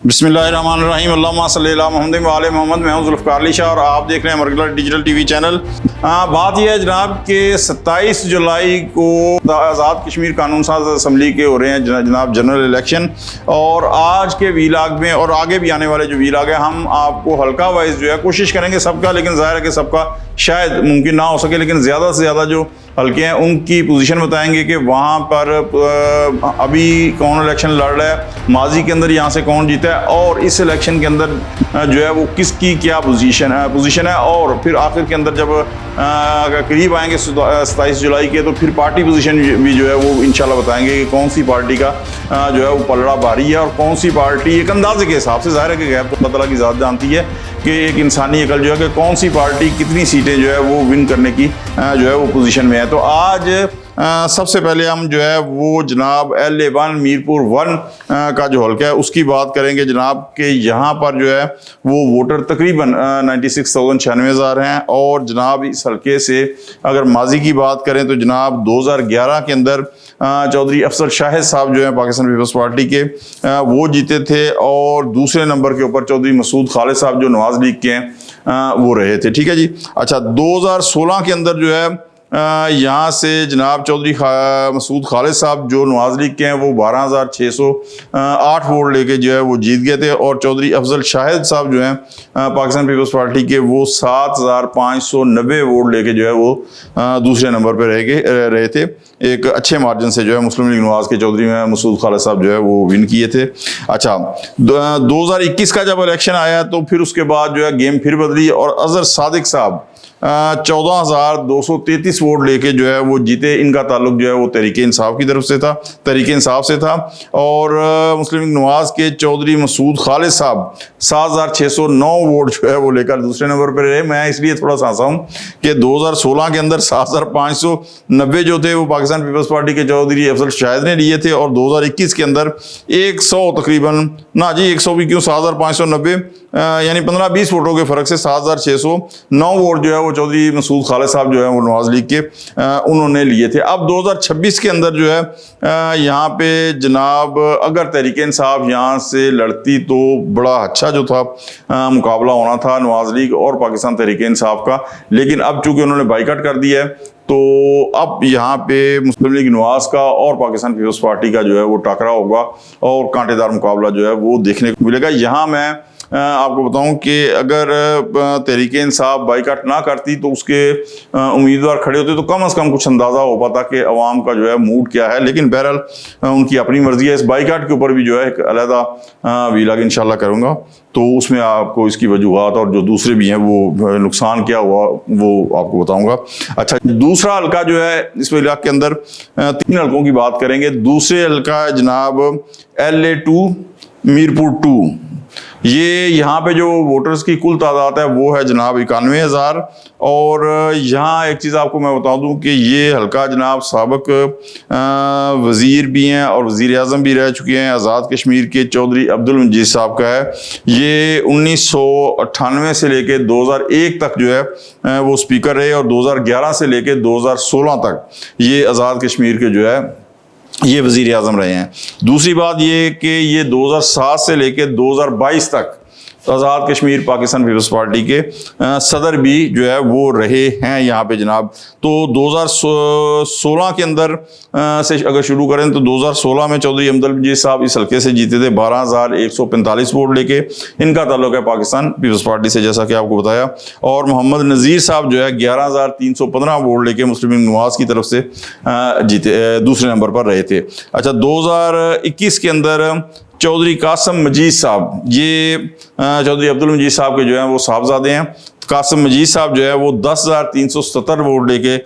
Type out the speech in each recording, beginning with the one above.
बिस्मिल्लाहिर्रहमानिर्रहीम अल्लाहुम्मा सल्ली अला मुहम्मद व आले मोहम्मद। मैं हूं जुल्फ़िकार अली शाह और आप देख रहे हैं मरकज़ डिजिटल टीवी चैनल। बात यह है जनाब कि 27 जुलाई को आज़ाद कश्मीर कानून साज असम्बली के हो रहे हैं जनाब जनरल इलेक्शन, और आज के वीलाग में और आगे भी आने वाले जो वीलाग है हम आपको हल्का वाइज जो है कोशिश करेंगे सबका, लेकिन ज़ाहिर है कि सबका शायद मुमकिन ना हो सके, लेकिन ज़्यादा से ज़्यादा जो हल्के हैं उनकी पोजीशन बताएंगे कि वहाँ पर अभी कौन इलेक्शन लड़ रहा है, माजी के अंदर यहाँ से कौन जीता है, और इस इलेक्शन के अंदर जो है वो किसकी क्या पोजीशन है, और फिर आखिर के अंदर जब करीब आएंगे 27 जुलाई के तो फिर पार्टी पोजीशन भी जो है वो इंशाल्लाह बताएंगे कि कौन सी पार्टी का जो है वो पलड़ा भारी है और कौन सी पार्टी एक अंदाजे के हिसाब से, ज़ाहिर है कि गैर तो अल्लाह ताला की ज़ात जानती है कि एक इंसानी अकल जो है कि कौन सी पार्टी कितनी सीटें जो है वो विन करने की जो है वो पोजीशन में है। तो आज सबसे पहले हम जो है वो जनाब LA1 मीरपुर 1 का जो हल्का है उसकी बात करेंगे जनाब कि यहाँ पर जो है वो वोटर तकरीबन 96,096 हैं, और जनाब इस हल्के से अगर माजी की बात करें तो जनाब 2011 के अंदर चौधरी अफसर शाहिद साहब जो है पाकिस्तान पीपल्स पार्टी के वो जीते थे, और दूसरे नंबर के ऊपर चौधरी मसूद खालिद साहब जो नवाज लीग के हैं वो रहे थे। ठीक है जी। अच्छा, 2016 के अंदर जो है यहाँ से जनाब चौधरी मसूद खालिद साहब जो नवाज लीग के हैं वो 12,608 वोट लेके जो है वो जीत गए थे, और चौधरी अफजल शाहिद साहब जो हैं पाकिस्तान पीपल्स पार्टी के वो 7,590 वोट लेके जो है वो दूसरे नंबर पर रहे थे। एक अच्छे मार्जिन से जो है मुस्लिम लीग नवाज के चौधरी में मसूद खालिद साहब जो है वो विन किए थे। अच्छा, 2021 का जब इलेक्शन आया तो फिर उसके बाद जो है गेम फिर बदली, और अजहर सादिक साहब 14,233 वोट लेके जो है वो जीते। इनका ताल्लुक जो है वो तहरीक इंसाफ की तरफ से था, तहरीक इंसाफ से था, और मुस्लिम लीग नवाज के चौधरी मसूद खालिद साहब 7,609 वोट जो है वो लेकर दूसरे नंबर पर रहे। मैं इसलिए थोड़ा सा हंसा हूँ कि 2016 के अंदर 7,590 जो थे वो पाकिस्तान पीपल्स पार्टी के चौधरी अफजल शाहिद ने लिए थे, और 2021 के अंदर 100 तकरीबन ना जी 100 भी क्यों 7,590 यानी 15-20 वोटों के फर्क से 7,609 वोट जो है वो चौधरी मसूद खालिद साहब जो है वो नवाज लीग के उन्होंने लिए थे। अब 2026 के अंदर जो है यहाँ पे जनाब अगर तहरीक इंसाफ यहाँ से लड़ती तो बड़ा अच्छा जो था मुकाबला होना था नवाज लीग और पाकिस्तान तहरीक इंसाफ का, लेकिन अब चूंकि उन्होंने बाइकआउट कर दिया है तो अब यहाँ पे मुस्लिम लीग नवाज का और पाकिस्तान पीपल्स पार्टी का जो है वो टकराव होगा और कांटेदार मुकाबला जो है वो देखने को मिलेगा। यहाँ मैं आपको बताऊं कि अगर तहरीक इंसाफ बाइकआउट ना करती तो उसके उम्मीदवार खड़े होते तो कम से कम कुछ अंदाज़ा हो पाता कि अवाम का जो है मूड क्या है, लेकिन बहरहाल उनकी अपनी मर्जी है। इस बाइकआउट के ऊपर भी जो है एक अलहदा वीलाग इंशाल्लाह करूँगा, तो उसमें आपको इसकी वजूहात और जो दूसरे भी हैं वो नुकसान क्या हुआ वो आपको बताऊँगा। अच्छा, दूसरा हल्का जो है इस वीलाग के अंदर 3 हल्कों की बात करेंगे। दूसरे हल्का जनाब LA2 मीरपुर 2, ये यहाँ पे जो वोटर्स की कुल तादाद है वो है जनाब 91,000, और यहाँ एक चीज़ आपको मैं बता दूँ कि ये हल्का जनाब साबिक वज़ीर भी हैं और वज़ीर आज़म भी रह चुके हैं आज़ाद कश्मीर के चौधरी अब्दुल मजीद साहब का है। ये 1998 से लेके 2001 तक जो है वो स्पीकर रहे, और 2011 से लेके 2016 तक ये आज़ाद कश्मीर के जो है ये वज़ीर आज़म रहे हैं। दूसरी बात ये कि ये 2007 से लेकर 2022 तक आज़ाद कश्मीर पाकिस्तान पीपल्स पार्टी के सदर भी जो है वो रहे हैं यहाँ पे जनाब। तो 2016 के अंदर से अगर शुरू करें तो 2016 में चौधरी अब्दुल मजीद साहब इस हल्के से जीते थे 12,145 वोट लेके। इनका ताल्लुक है पाकिस्तान पीपल्स पार्टी से जैसा कि आपको बताया, और मोहम्मद नज़ीर साहब जो है 11,315 वोट लेके मुस्लिम लीग नवाज की तरफ से जीते दूसरे नंबर पर रहे थे। अच्छा, 2021 के अंदर चौधरी कासिम मजीद साहब, ये चौधरी अब्दुल मजीद साहब के जो हैं वो साहबजादे हैं। कासिम मजीद साहब जो है वो 10,370 वोट लेके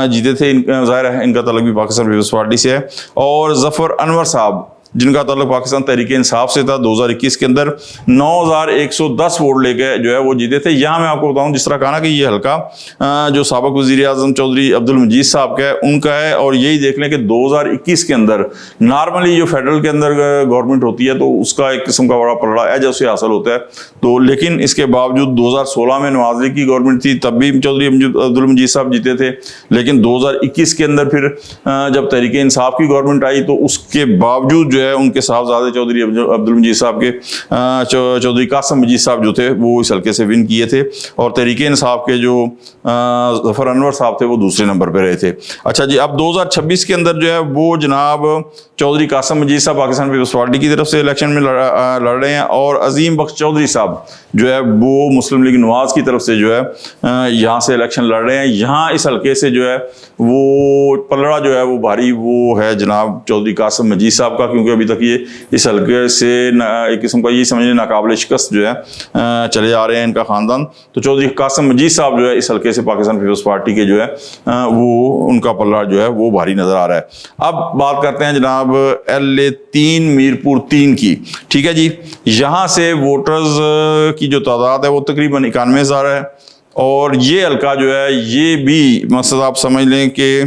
जीते थे। ज़ाहिर है इनका ताल्लुक भी पाकिस्तान पीपल्स पार्टी से है। और जफ़र अनवर साहब जिनका ताल्लुक पाकिस्तान तहरीक इंसाफ से था 2021 के अंदर 9,110 वोट लेके जो है वो जीते थे। यहाँ मैं आपको बताऊँ जिस तरह कहा ना कि ये हल्का जो साबिक वज़ीर आज़म चौधरी अब्दुल मजीद साहब का है उनका है, और यही देख लें कि 2021 के अंदर नॉर्मली जो फेडरल के अंदर गवर्नमेंट होती है तो उसका एक किस्म का बड़ा पलड़ा एज उसे हासिल होता है। तो लेकिन इसके बावजूद 2016 में नवाज लीग की गवर्नमेंट थी तब भी चौधरी अब्दुल मजीद साहब जीते थे, लेकिन 2021 के अंदर फिर जब तहरीक इंसाफ की गवर्नमेंट आई तो उसके बावजूद जो है उनके साहबजादे चौधरी अब्दुल मजीद साहब के चौधरी कासिम मजीद साहब जो थे वो इस हल्के से विन किए थे, और तहरीक इंसाफ के जो ज़फ़र अनवर साहब थे वो दूसरे नंबर पर रहे थे। अच्छा जी, अब 2026 के अंदर जो है वो जनाब चौधरी कासिम मजीद साहब पाकिस्तान पीपल्स पार्टी की तरफ से इलेक्शन में लड़ रहे हैं, और अजीम बख्श चौधरी साहब जो है वो मुस्लिम लीग नवाज की तरफ से जो है यहाँ से इलेक्शन लड़ रहे हैं। यहाँ इस हल्के से जो है वो पलड़ा जो है वो भारी वो है जनाब चौधरी कासिम मजीद साहब का, क्योंकि अभी तक ये इस हल्के से एक किस्म का ये समझिए नाकाबिल शिकस्त जो है चले आ रहे हैं इनका ख़ानदान। तो चौधरी कासिम मजीद साहब जो है इस हल्के से पाकिस्तान पीपल्स पार्टी के जो है वो उनका पलड़ा जो है वो भारी नज़र आ रहा है। अब बात करते हैं जनाब LA-3 मीरपुर 3 की। ठीक है जी, यहाँ से वोटर्स की जो तादाद है वो तकरीबन 91,000 है, और ये हल्का जो है ये भी मकसद आप समझ लें कि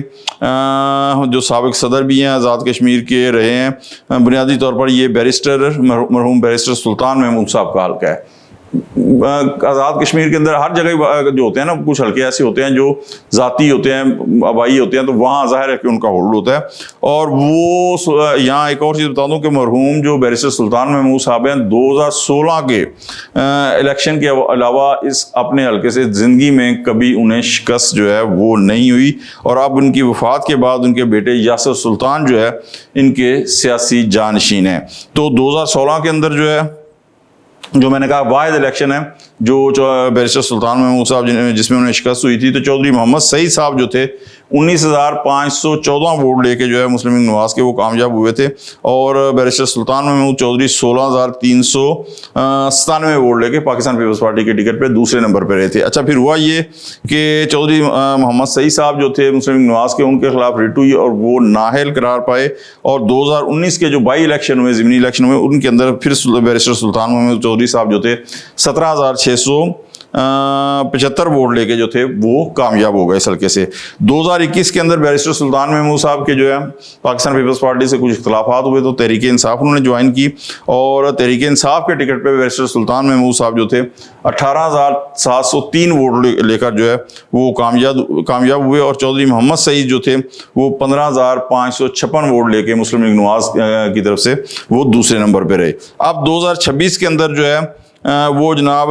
जो साबिक सदर भी हैं आज़ाद कश्मीर के रहे हैं, बुनियादी तौर पर ये बैरिस्टर मरहूम बैरिस्टर सुल्तान महमूद साहब का हल्का है। आज़ाद कश्मीर के अंदर हर जगह जो होते हैं ना, कुछ हल्के ऐसे होते हैं जो ज़ाती होते हैं, आबाई होते हैं, तो वहाँ ज़ाहिर है कि उनका होल्ड होता है। और वो यहाँ एक और चीज़ बता दूँ कि मरहूम जो बैरिस्टर सुल्तान महमूद साहब हैं 2016 के इलेक्शन के अलावा इस अपने हल्के से ज़िंदगी में कभी उन्हें शिकस्त जो है वो नहीं हुई, और अब उनकी वफ़ात के बाद उनके बेटे यासर सुल्तान जो है इनके सियासी जानशीन हैं। तो 2016 के अंदर जो है जो मैंने कहा वाहिद इलेक्शन है जो बैरिस्टर सुल्तान महमूद साहब जिसमें उन्हें शिकस्त हुई थी, तो चौधरी मोहम्मद सईद साहब जो थे 19,514 वोट लेके जो है मुस्लिम लीग नवाज के वो कामयाब हुए थे, और बैरिस्टर सुल्तान महमूद चौधरी 16,397 वोट लेके पाकिस्तान पीपल्स पार्टी के टिकट पे दूसरे नंबर पे रहे थे। अच्छा, फिर हुआ ये कि चौधरी मोहम्मद सईद साहब जो थे मुस्लिम लीग नवाज के, उनके खिलाफ रिट हुई और वो नाअहल करार पाए, और 2019 के जो बाई इलेक्शन हुए, ज़मीनी इलेक्शन हुए, उनके अंदर फिर बैरिस्टर सुल्तान महमूद चौधरी साहब जो थे 17,675 वोट लेके जो थे वो कामयाब हो गए इस हल्के से। 2021 के अंदर बैरिस्टर सुल्तान महमूद साहब के जो है पाकिस्तान पीपल्स पार्टी से कुछ इख्तलाफात हुए, तो तहरीक इंसाफ उन्होंने ज्वाइन की, और तहरीक इंसाफ के टिकट पे बैरिस्टर सुल्तान महमूद साहब जो थे 18,703 वोट लेकर जो है वो कामयाब हुए, और चौधरी मोहम्मद सईद जो थे वो 15,556 वोट लेके मुस्लिम लीग नवाज की तरफ से वो दूसरे नंबर पर रहे। अब 2026 के अंदर जो है वो जनाब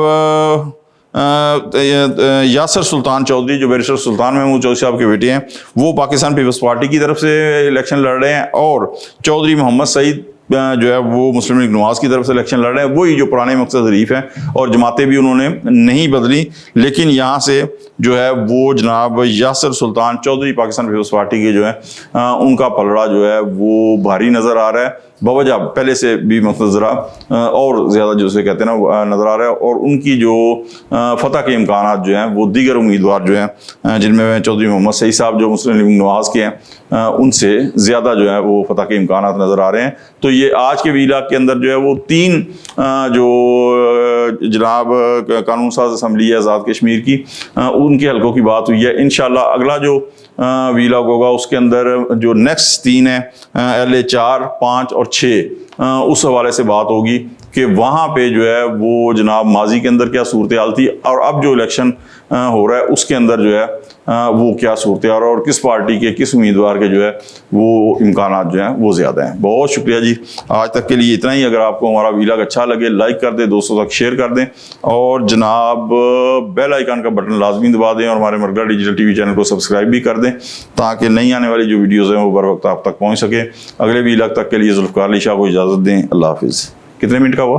यासर सुल्तान चौधरी जो बैरिस्टर सुल्तान महमूद चौधरी साहब के बेटे हैं वो पाकिस्तान पीपल्स पार्टी की तरफ से इलेक्शन लड़ रहे हैं, और चौधरी मोहम्मद सईद जो है वो मुस्लिम लीग नवाज की तरफ से इलेक्शन लड़ रहे हैं। वही जो पुराने मकसद शरीफ हैं, और जमातें भी उन्होंने नहीं बदली, लेकिन यहाँ से जो है वो जनाब यासर सुल्तान चौधरी पाकिस्तान पीपल्स पार्टी के जो है उनका पलड़ा जो है वो भारी नज़र आ रहा है, बवजह पहले से भी मतलब ज़रा और ज़्यादा जो से कहते हैं ना नज़र आ रहा है, और उनकी जो फतह के इम्कान जो हैं वो दीगर उम्मीदवार जो हैं जिनमें चौधरी मोहम्मद सईद साहब जो मुस्लिम लीग नवाज के हैं उनसे ज़्यादा जो है वो फतह के इम्कान नज़र आ रहे हैं। तो ये आज के वीला के अंदर जो है वो 3 जो जनाब कानून साज असम्बली है आज़ाद कश्मीर की उनके हल्कों की बात हुई है। इंशाल्लाह अगला जो वीलॉग होगा उसके अंदर जो नेक्स्ट 3 है LA-4, 5 और 6 उस हवाले से बात होगी कि वहाँ पे जो है वो जनाब माजी के अंदर क्या सूरत हाल थी, और अब जो इलेक्शन हो रहा है उसके अंदर जो है वो क्या सूरत हाल और किस पार्टी के किस उम्मीदवार के जो है वो इम्कान जो हैं वो ज़्यादा हैं। बहुत शुक्रिया जी, आज तक के लिए इतना ही। अगर आपको हमारा वीलॉग अच्छा लगे लाइक कर दें, दोस्तों तक शेयर कर दें, और जनाब बेल आइकन का बटन लाजमी दबा दें, और हमारे मरगला डिजिटल TV चैनल को सब्सक्राइब भी कर दें ताकि नई आने वाली जो वीडियोज़ हैं वो बर वक्त आप तक पहुँच सके। अगले वीलॉग तक के लिए जुल्फ़कार अली शाह को इजाज़त दें। अल्लाह हाफिज़। कितने मिनट का हुआ?